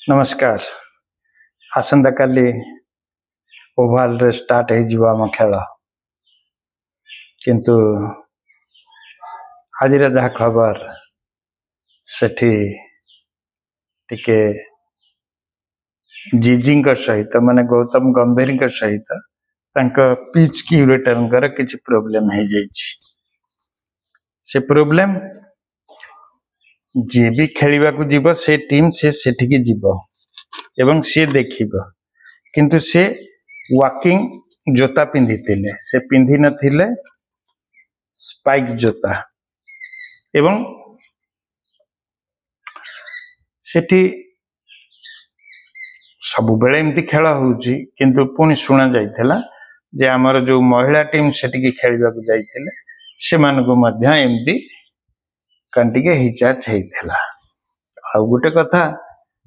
नमस्कार। आसंता काली ओभाल रे स्टार्ट हो आम खेल किंतु आज जहाँ खबर सेठी टिके जीजी सहित माने गौतम गंभीर सहित पिच क्यूरेटर किसी प्रोब्लेम हो जाइछि। से प्रोब्लेम जी भी खेलवा को जीव से टीम से सेठिकी जीव एवं सी देखिब किंतु से वाकिंग जोता पिंधि से पिंधि नथिले स्पाइक जोता एवं सेठी सब बेले एमती खेल होउची किंतु पुणी शुणा जाइथिला जे आमर जो महिला टीम सेठिकी खेलवा को जाइथिले सेमानको मध्य एमती कंटिके हिचाच हेइथिला। आ गोटे कथा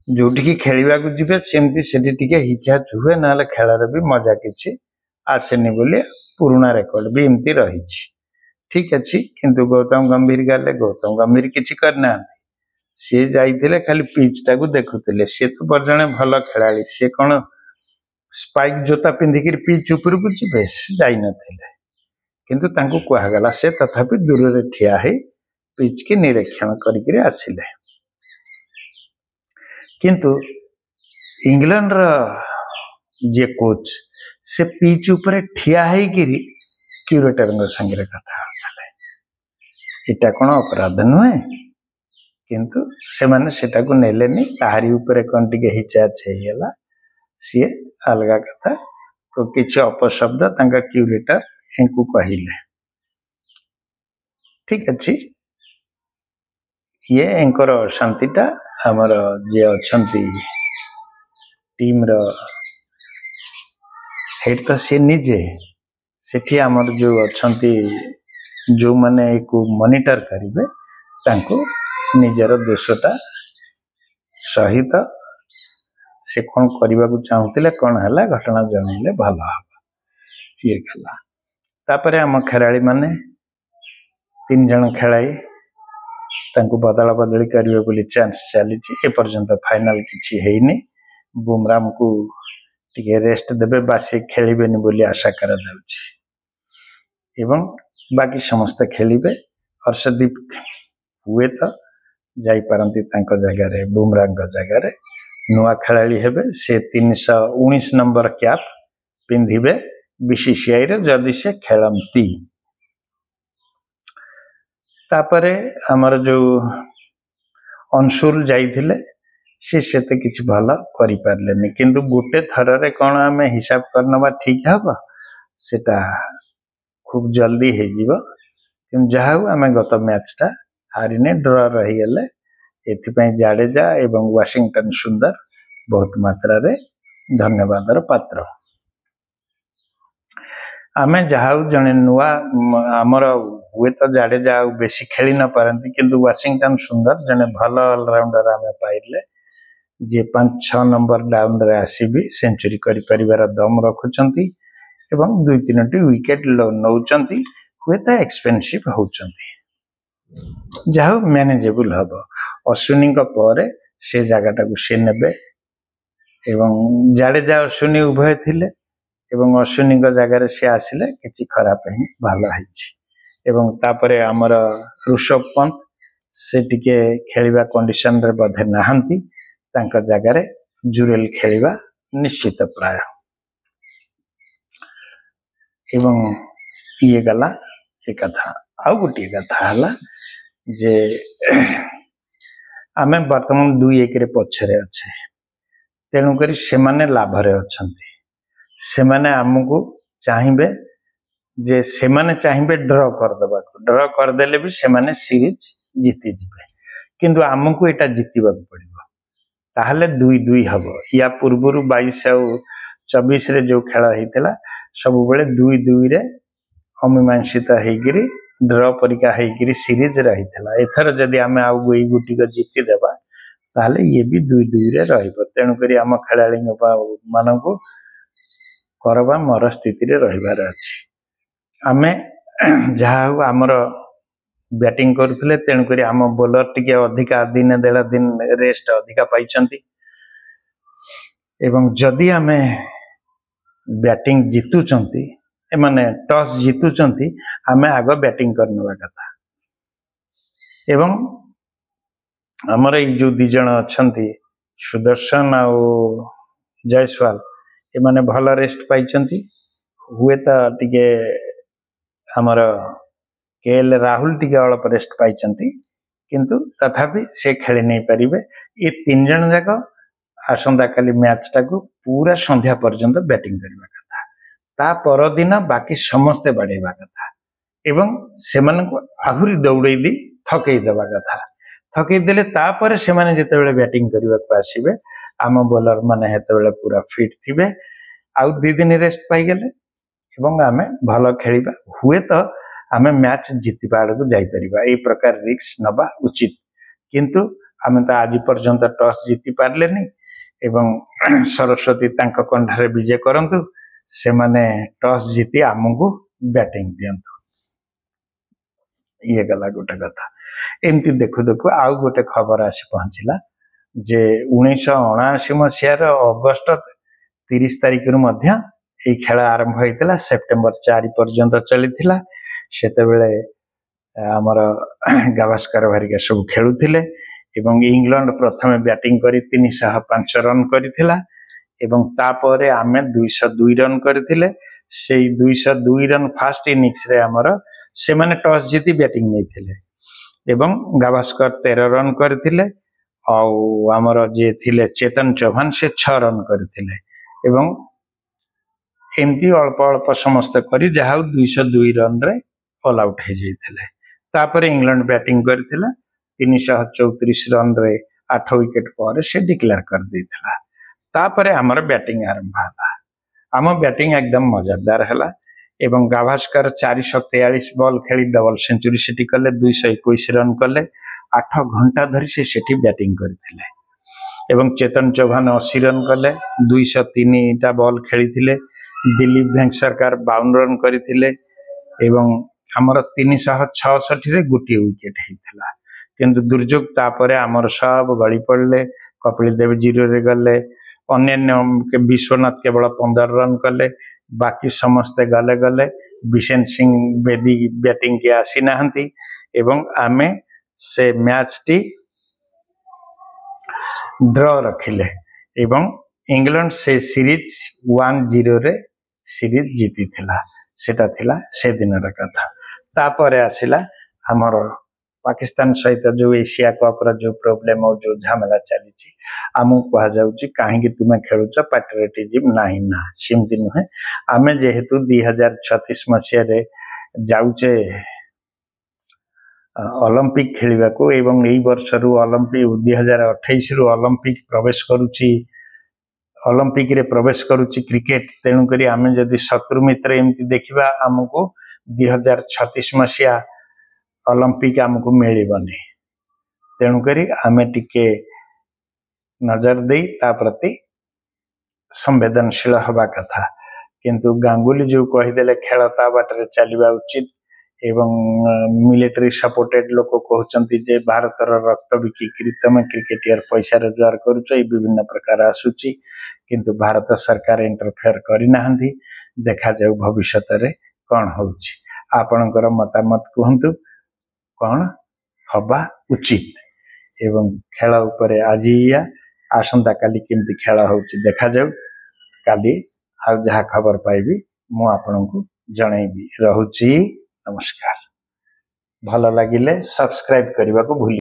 जोटिकी खेलवा को जिबे सेमती सेठी टिके हिचाच हुए नाले खेलार भी मजा किछि आसेनी बोली पुराना रेकर्ड भी एमती रहिछि। ठीक अछि किंतु गौतम गंभीर गले गौतम गंभीर किछि करना सी जाइथिले खाली पिच टाकू देखुथिले। सी तो बरजणे भल खेलाड़ी सी कोन स्पाइक जोता पिंधिकिर पिच ऊपर को जिबे जाई नथिले किंतु तांको कुआ गला से तथापि दूर रे ठिया है पिच के निरीक्षण करिकिरे आसिले। किंतु इंग्लैंड रा जे कोच से पिच ऊपर ठिया है किरी क्यूरेटर संगे कथा होतले इटा कोन अपराध नुहे किंतु से माने सेटा को नेलेनी ताहारी ऊपर कोन टिके हिचाच हेयला सी अलगा कथा तो किछि अपशब्द तांका क्यूरेटर एंकु कहिले। ठीक अछि ये एंकर शांतिटा हमर जे अछंती टीम रो हेड तो से निजे सेठी हमर जो अछंती जो माने को मॉनिटर करिवे तांको निजर दोषटा सहित से कौन करने को चाहूले कौन है घटना जनइले भल हम ये खेला। तापर आम खेलाड़ी माने 3 जन खेलाई तांको बदला बदली करिवे बोली चांस चली एपर्यंत फाइनल किछि हेइनी। बुमराह को टिके रेस्ट देबे बासी खेलिबेनी बोली आशा करा जाउछि एवं बाकी समस्त खेलिबे। हर्षदीप हुए तो जाई पारंती तांको जगह रे बुमराह जगह रे नुआ खेलाड़ी हेबे से 319 नंबर कैप पिंधिबे बीसीसीआई रे जदि से खेलंती। तापरे हमर जो अंशुल जाइथिले से सेते किछि भला करि पारलेनी किंतु गोटे थर रे कोन हमें हिसाब करनबा ठीक हबो सेटा खूब जल्दी हे जीवो किंतु जहाउ हमें गत मैचटा हारिने ड्रा रही गले एथिपाई जाडेजा एवं वाशिंगटन सुंदर बहुत मात्रा रे धन्यवादर पात्र। आमे जहाउ जने नुआ आमर हुए तो जाडेजा बेसी खेली न पारंती किंतु वाशिंगटन सुंदर जने भल ऑलराउंडर आमे पाइले जे 5-6 नंबर डाउन रे आसीबी सेंचुरी करि परिवार दम रखुचंती एवं 2-3टी विकेट नौचंती हुए तो एक्सपेंसिव होचंती जाहो मैनेजेबल हबो। अश्विनी को परे से जगटा को से नेबे एवं जाडेजा अश्विनी उभय थिले एवं अश्विनी को जगह से आसिले किछि खराब ही भलो हिछि एवं तापरे हमर ऋषभ पंत से टिके खेलिबा कंडीशन रे बधे नाहंती तांका जगह रे जुरेल खेलिबा निश्चित प्राय एवं ये गला एक कथा आ गोटे कथा हला जे आमे वर्तमान 2-1 रे पछरे अच्छे तेणु करी सेमाने लाभरे अछंती सेमाने हमको चाहिबे जे सेमाने चाहिबे ड्रॉ कर दबा ड्रॉ कर देले भी सेमाने सीरीज जीति जिबे किंतु हमको एटा जीतिबा पड़िबो ताहले 2-2 हबो। या पूर्वरु 22 और 24 रे जो खेल हेतिला सब बेले 2-2 रे अमीमांसित हेगिरी ड्रॉ परिका हेगिरी सीरीज रहितला एथर जदी हमें आउ गोई गुटी को जीति देबा ताहले ये भी 2-2 रे रहइबो तेणु करी हम खेलाड़ी मानको करबा मर स्थिति रे रहिबार अछि। आमे जहाउ हमर बैटिंग करथिले तेणु करी हम बॉलर टिके अधिका दिन 1.5 दिन रेस्ट अधिका पाइचंती एवं जदि आमे बैटिंग जीतुचंती एमाने टॉस जीतुचंती आमे आग बैटिंग करनवा कथा एवं हमर ए जो दी जण अछंती सुदर्शन आ जयसवाल एमाने भल रेस्ट पाइचंती हुए तो टिके हमर केएल राहुल टिके अल्प रेस्ट पाइचंती किंतु तथापि से खेली नहीं पारिबे ये तीन जण जाक आसंता काली मैच टाको पूरा संध्या पर्यंत बैटिंग करबा कथा ता पर दिन बाकी समस्ते बाड़ेबा कथा एवं सेमानकु आहुरी दौड़ै दी थकै देबा कथा थकै देले तापर सेमाने जेतेबेले बैटिंग करबा को आसीबे आम बॉलर माने हेतेबेले पूरा फिट थिबे आउ 2 दिन रेस्ट पाई गेले एवं आमे भलो खेलिबा हुए तो आमे मैच जीतिबा को जाई परिबा ए प्रकार रिस्क नबा उचित किंतु आमे तो आज पर्यंत टॉस जीति पारलेनी एवं सरस्वती तांक कंठारे विजय करंतु से माने टॉस जीति आमको बैटिंग दियंतु ये गला गोटे कथा एमती देखु देखु आउ गोटे खबर आसी पहुंचला जे 1979 मसीहार अगस्ट 30 तारिख रु मध्य ए खेल आरंभ होइतला सेप्टेम्बर 4 पर्यंत चलीथिला सेते बेले हमर गावस्कर भारिका सब खेलुथिले एवं इंग्लैंड प्रथम बैटिंग करी 305 रन करिथिला एवं तापरे आमे 202 रन करिथिले सेई 202 रन फर्स्ट इनिंग्स रे हमर से माने टॉस जीति बैटिंग नैथिले एवं गावस्कर 13 रन करथिले और हमर जे थिले चेतन चौहान से 6 रन करथिले एवं एमती अल्प अल्प समस्त करी जहा 202 रन रे ऑल आउट हो जाइथिले तापर इंग्लैंड बैटिंग करथिला 334 रन रे 8 विकेट पर से डिक्लेयर कर देथिला तापर हमर बैटिंग आरंभ होला हम बैटिंग एकदम मजेदार हला एवं गावस्कर 443 बॉल खेली डबल सेंचुरी सेठी कले 221 रन कले 8 घंटा धरी से सेठी बैटिंग करथिले एवं चेतन चौहान 80 रन कले 203 टा बॉल खेली दिलीप भेंकसरकार 52 रन करथिले एवं हमर 366 रे गुटी विकेट हेतिला किंतु दुर्योग तापरे हमर सब गली पड़ले कपिल देव 0 रे गले अन्य के विश्वनाथ केवल 15 रन कले बाकी समस्ते गले गले बिशेन सिंह बेदी बैटिंग के आसी नाहंती एवं आमे से मैच टी ड्रॉ रखिले एवं इंग्लैंड से सीरीज 1-0 रे सीरीज जीती थिला सेटा थिला से दिन रा कथा तापरे आसिला हमर पाकिस्तान सहित जो एशिया कप रा जो प्रॉब्लम और जो झमेला चली आमु कहा जाउची काहे कि तुमे खेलुच पैट्रियटिज्म नाही ना सिमति नुहे आमे जेहेतु 2036 मसिया रे जाउचे ओलंपिक खेलिबा को एवं एई वर्ष रु ओलंपिक 2028 रु ओलंपिक प्रवेश करूची ओलंपिक रे प्रवेश करूची क्रिकेट तेनु करी आमे जदी शत्रु मित्र एमती देखिबा हमको 2036 मसिया ओलंपिक हमको मिलिबनी तेनु करी आमे टिके नजर देई ता प्रति संवेदनशील हवा कथा किंतु गांगुली जो कहिदेले खेल ता बाटरे चलिबा उचित एवं मिलिटरी सपोर्टेड लोक कहउचंती जे भारत रक्त बिक्री में क्रिकेटियर पैसा रोजगार करूछ विभिन्न प्रकार आसुची किंतु भारत सरकार इंटरफेयर करि नाहंती देखा जाऊ भविष्य रे कोन होउची आपनकर मतामत कहंतु कोन हवा उचित एवं खेल उपरे आज या आसंता काली केमती खेल होउची देखा जाऊ काली आ जहा खबर पाइबी मु आपनकु जणैबी रहुची नमस्कार भल लागिले सब्सक्राइब करने को भूल